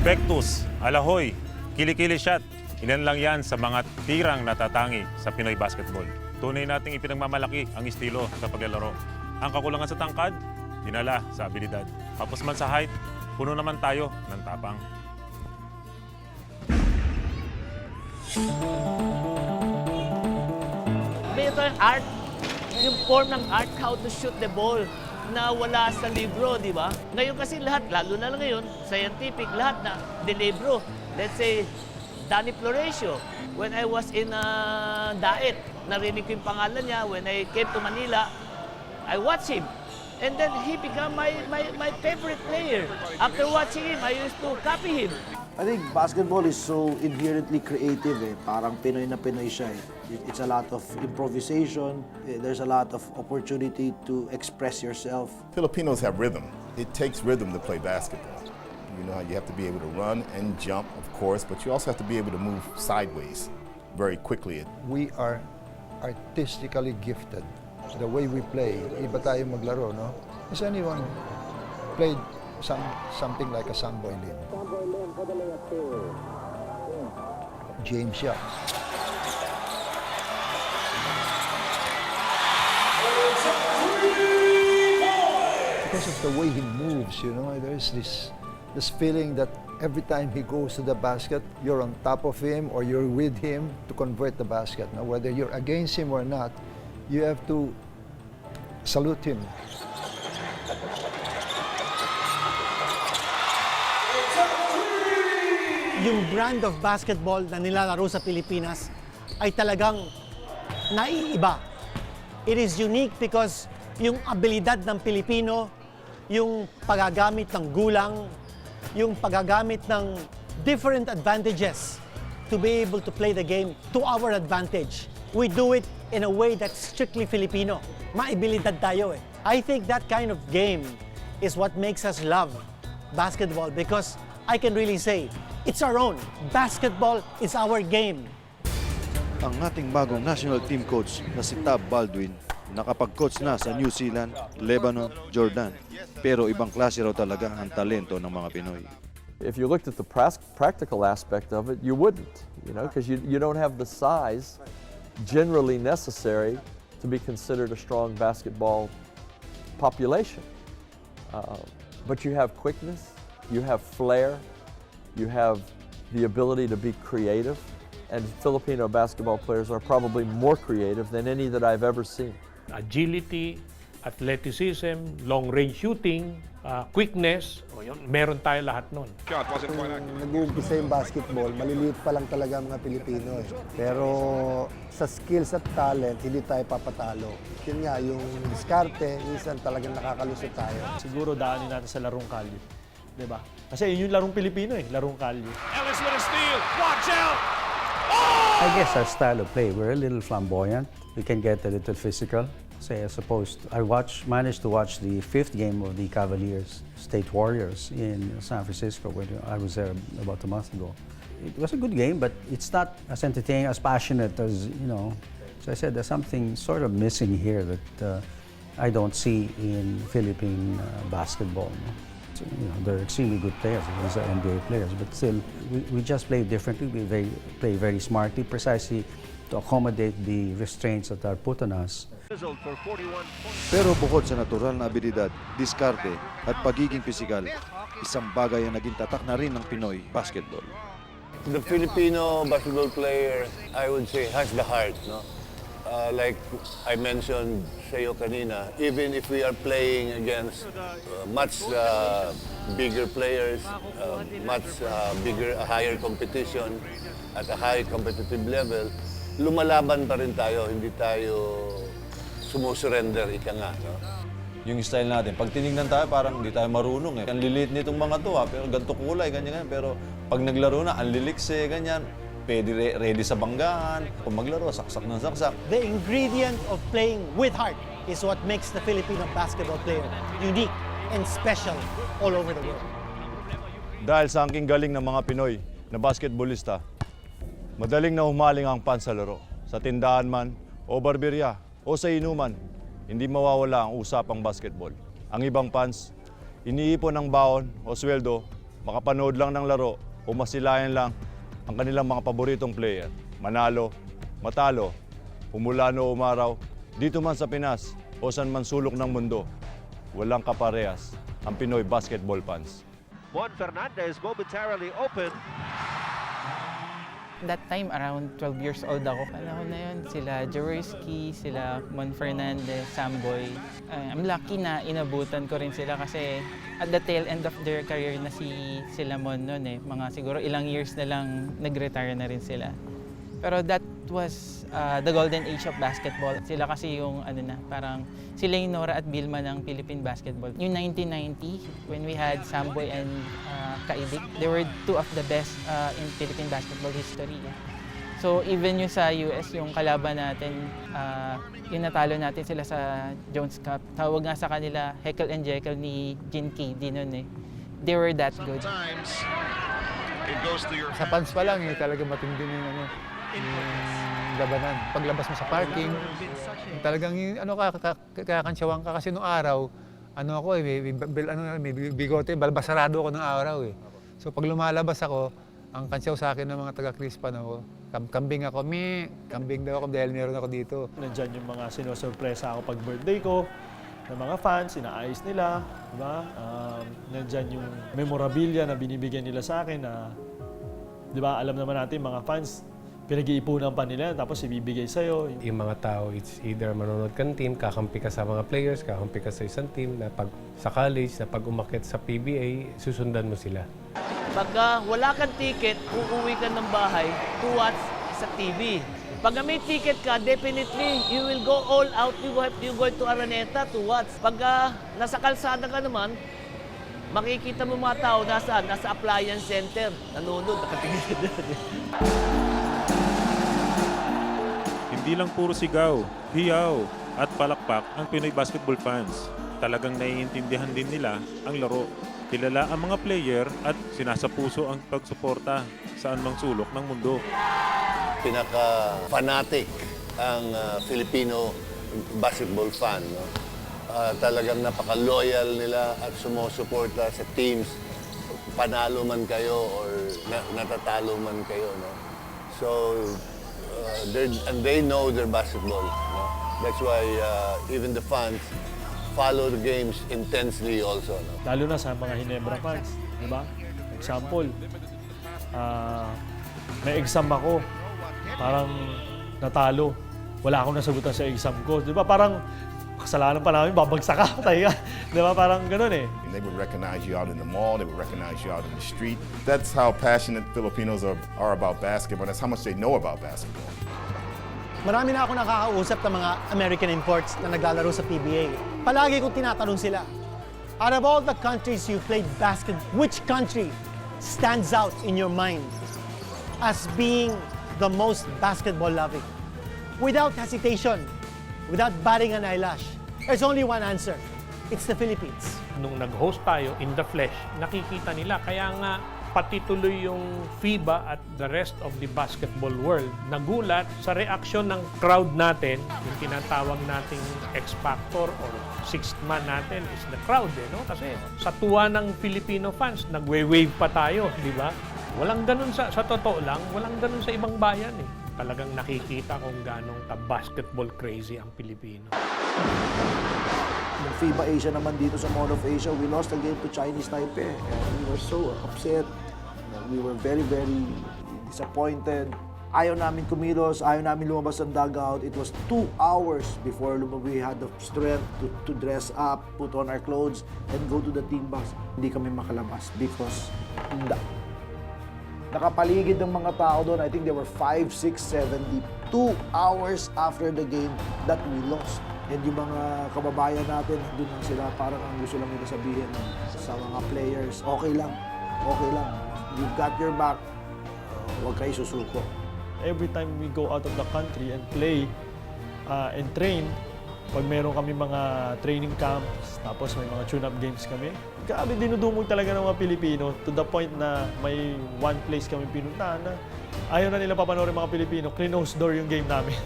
Pectus, Alahoy, Kilikili Shot. Ilan lang yan sa mga tirang natatangi sa Pinoy basketball. Tunay nating ipinagmamalaki ang estilo sa paglalaro. Ang kakulangan sa tangkad, dinala sa abilidad. Tapos man sa height, puno naman tayo ng tapang. May ito yung art, yung form ng art, how to shoot the ball na wala sa libro, di ba? Ngayon kasi lahat, lalo na lang ngayon, scientific, lahat na de libro. Let's say, Danny Florencio, when I was in Daet, narinig ko yung pangalan niya. When I came to Manila, I watched him. And then he became my favorite player. After watching him, I used to copy him. I think basketball is so inherently creative eh. Parang Pinoy na Pinoy siya eh. It's a lot of improvisation. There's a lot of opportunity to express yourself. Filipinos have rhythm. It takes rhythm to play basketball. You know, you have to be able to run and jump, of course, but you also have to be able to move sideways very quickly. We are artistically gifted. The way we play, iba tayo maglaro, no? Has anyone played something like a Samboy Lin? James Young. Because of the way he moves, you know, there's this feeling that every time he goes to the basket, you're on top of him or you're with him to convert the basket. Now, whether you're against him or not, you have to salute him. Yung brand of basketball na nilalaro sa Pilipinas ay talagang naiiba. It is unique because yung abilidad ng Pilipino, yung pagagamit ng gulang, yung pagagamit ng different advantages to be able to play the game to our advantage. We do it in a way that's strictly Filipino. Maibilidad tayo eh. I think that kind of game is what makes us love basketball because I can really say, it's our own. Basketball is our game. Ang ating bagong national team coach na si Tab Baldwin, nakapag-coach na sa New Zealand, Lebanon, Jordan. Pero ibang klase raw talaga ang talento ng mga Pinoy. If you looked at the practical aspect of it, you wouldn't, you know, because you don't have the size generally necessary to be considered a strong basketball population. But you have quickness, you have flair, you have the ability to be creative, and Filipino basketball players are probably more creative than any that I've ever seen. Agility, athleticism, long-range shooting, quickness, meron tayo lahat nun. Nag-uumpisa yung basketball, maliliit pa lang talaga ang mga Pilipino eh. Pero sa skills at talent, hindi tayo papatalo. Yun nga, yung diskarte, minsan talagang nakakalusot tayo. Siguro daanin natin sa larong kalye. Diba? Kasi yun yung larong Pilipino eh, larong kalye. Ellis with a steal. Watch out! I guess our style of play, we're a little flamboyant. We can get a little physical. Say, as opposed, managed to watch the 5th game of the Cavaliers State Warriors in San Francisco when I was there about a month ago. It was a good game, but it's not as entertaining, as passionate as, you know. So I said there's something sort of missing here that I don't see in Philippine basketball. No? So, you know, they're extremely good players, these are NBA players, but still, we just play differently. We play very smartly, precisely to accommodate the restraints that are put on us. Pero bukod sa natural na abilidad, diskarte at pagiging pisikal, isang bagay ang naging tatak na rin ng Pinoy basketball. The Filipino basketball player, I would say, has the heart, no? Like I mentioned sa iyo kanina, even if we are playing against much bigger players, much higher competition, at a high competitive level, lumalaban pa rin tayo, hindi tayo sumusurrender, ika nga. No? Yung style natin, pag tinignan tayo, parang hindi tayo marunong eh. Ang lilit nitong mga to pero ganito kulay, ganyan. Pero pag naglaro na, ang lilikse, ganyan. Pwede ready sa banggahan. Kung maglaro, saksak ng saksak. The ingredient of playing with heart is what makes the Filipino basketball player unique and special all over the world. Dahil sa angking galing ng mga Pinoy na basketballista, madaling na humaling ang pan sa laro. Sa tindahan man, o barberya, o sa inuman, hindi mawawala ang usapang basketball. Ang ibang fans, iniipon ng baon o sweldo makapanood lang ng laro o masilayan lang ang kanilang mga paboritong player. Manalo, matalo, umulano o umaraw, dito man sa Pinas o saan man sulok ng mundo, walang kaparehas ang Pinoy basketball fans. Juan Fernandez momentarily open. That time, around 12 years old ako. Panahon na yun, sila Jaworski, sila Juan Fernandez, Samboy. I'm lucky na inabutan ko rin sila kasi at the tail end of their career na sila Mon noon eh. Mga siguro ilang years na lang nag-retire na rin sila. Pero that was the golden age of basketball. Sila kasi yung parang sila yung Nora at Vilma ng Philippine basketball. Yung 1990, when we had Samboy and Kaidik, they were two of the best in Philippine basketball history. So even yung sa US, yung kalaban natin, yung natalo natin sila sa Jones Cup, tawag nga sa kanila Heckle and Jekyll ni Gene Keady noon eh. They were that good. Sa fans pa lang talaga matindi yung labanan. Paglabas mo sa parking, talagang kakansyawan ka kasi nung araw, ako may bigote, balbasarado ako ng araw eh. So pag lumalabas ako, ang kansyaw sa akin ng mga taga-Crispan ako, kambing ako, kambing daw ako dahil meron ako dito. Nandyan yung mga sinusurpresa ako pag birthday ko, ng mga fans, inaayos nila, diba? Nandyan yung memorabilia na binibigyan nila sa akin na, diba, alam naman natin mga fans, pinag-iipunan pa nila, tapos ibibigay sa'yo. Yung mga tao, it's either manonood kang team, kakampi ka sa mga players, kakampi ka sa isang team, na pag sa college, na pag umakyat sa PBA, susundan mo sila. Pag wala kang ticket, uuwi ka ng bahay to watch sa TV. Pag may ticket ka, definitely, you will go all out. You go to Araneta to watch. Pag nasa kalsada ka naman, makikita mo mga tao nasa appliance center. Nanonood, nakatingin doon. Hindi lang puro sigaw, hiyaw at palakpak ang Pinoy basketball fans. Talagang naiintindihan din nila ang laro. Kilala ang mga player at sinasapuso ang pagsuporta sa anumang sulok ng mundo. Pinaka-fanatic ang Filipino basketball fan. No? Talagang napaka-loyal nila at sumusuporta sa teams. Panalo man kayo or natatalo man kayo. No? So, they know their basketball. No? That's why even the fans follow the games intensely also. No? Lalo na sa mga Hinebra fans, di ba? Example, may exam ako, parang natalo. Wala akong nasagutan sa exam ko. Di ba? Parang kasalanan pa namin, babagsak ka, tayo. Di ba? Parang ganun eh. They would recognize you out in the mall, they would recognize you out in the street. That's how passionate Filipinos are about basketball. That's how much they know about basketball. Marami na ako nakakausap ng mga American imports na naglalaro sa PBA. Palagi kong tinatanong sila, out of all the countries you played basketball, which country stands out in your mind as being the most basketball-loving? Without hesitation, without batting an eyelash, there's only one answer. It's the Philippines. Nung nag-host tayo in the flesh, nakikita nila. Kaya nga, pati tuloy yung FIBA at the rest of the basketball world nagulat sa reaksyon ng crowd natin. Yung tinatawag nating X-Factor or sixth man natin is the crowd. No? Kasi sa tuwa ng Filipino fans, nagwe-wave pa tayo, di ba? Walang ganun sa totoo lang, walang ganun sa ibang bayan eh. Talagang nakikita kung ganong ka-basketball crazy ang Pilipino. Yung FIBA Asia naman dito sa Mall of Asia, we lost a game to Chinese Taipei. And we were so upset. We were very, very disappointed. Ayaw namin kumilos, ayaw namin lumabas ng dugout. It was 2 hours before we had the strength to dress up, put on our clothes, and go to the team box. Hindi kami makalabas because nakapaligid ng mga tao doon. I think there were 5, 6, 7 deep. 2 hours after the game that we lost. And yung mga kababayan natin, doon lang sila, parang ang gusto lang nila sabihin sa mga players, okay lang, okay lang. You've got your back, huwag kayo susuko. Every time we go out of the country and play and train, pag meron kami mga training camps, tapos may mga tune-up games kami, grabe dinudumog talaga ng mga Pilipino to the point na may one place kami pinuntahan na ayaw na nila papanoorin mga Pilipino, close door yung game namin.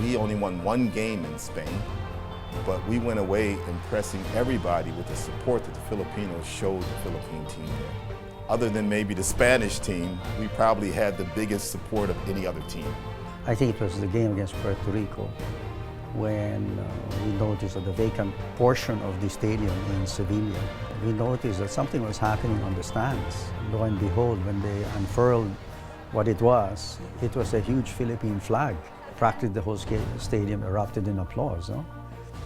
We only won 1 game in Spain, but we went away impressing everybody with the support that the Filipinos showed the Philippine team there. Other than maybe the Spanish team, we probably had the biggest support of any other team. I think it was the game against Puerto Rico when we noticed that the vacant portion of the stadium in Sevilla, we noticed that something was happening on the stands. Lo and behold, when they unfurled what it was a huge Philippine flag. Practically the whole stadium erupted in applause. No?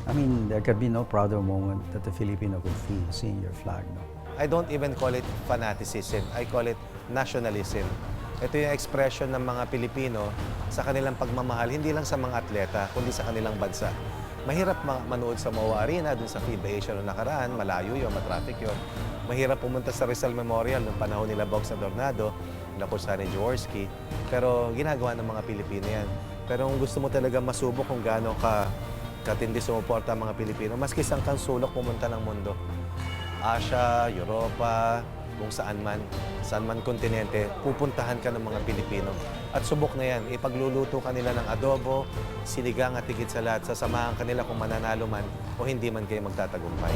I mean, there could be no prouder moment that the Filipino could feel seeing your flag. No? I don't even call it fanaticism. I call it nationalism. Ito yung expression ng mga Pilipino sa kanilang pagmamahal, hindi lang sa mga atleta, kundi sa kanilang bansa. Mahirap manood sa MOA Arena, dun sa FIBA Asia noong nakaraan, malayo yun, matraffic yun. Mahirap pumunta sa Rizal Memorial noong panahon nila Box Adornado, na Kursani Jaworski, pero ginagawa ng mga Pilipino yan. Pero kung gusto mo talaga masubok kung gaano katindi sumuporta ang mga Pilipino, maski isang kang sulok pumunta ng mundo. Asia, Europa, kung saan man kontinente, pupuntahan ka ng mga Pilipino. At subok na yan, ipagluluto ka nila ng adobo, sinigang at higit sa lahat, sasamahan ka nila kung mananalo man o hindi man kayo magtatagumpay.